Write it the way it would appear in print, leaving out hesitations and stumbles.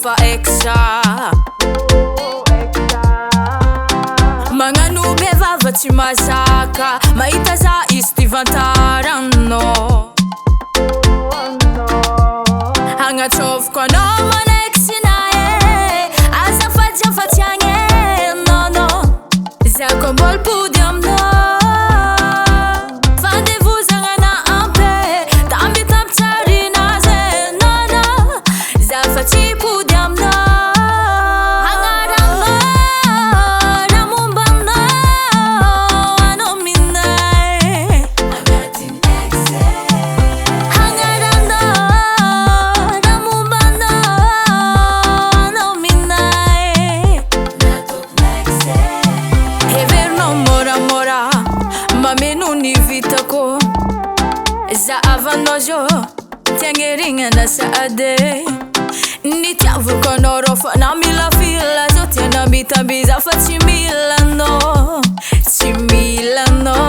fa exa. Magnano mevava tsy mazaka, mahita za izy ty vantarano. Hagnatsoviko anao manexinae, azafady afatsy agny nono. Zako mbôla pody aminao, fandevozagna ampe, tamby tsarinazy nono. Zafatsy pody aminao. Mameno ny vitako, zahavanao zô tiagnerignana sady. Nitiavako anao rô fa na mila fila zô tiana mitambiza fa tsy milanao, tsy milanao.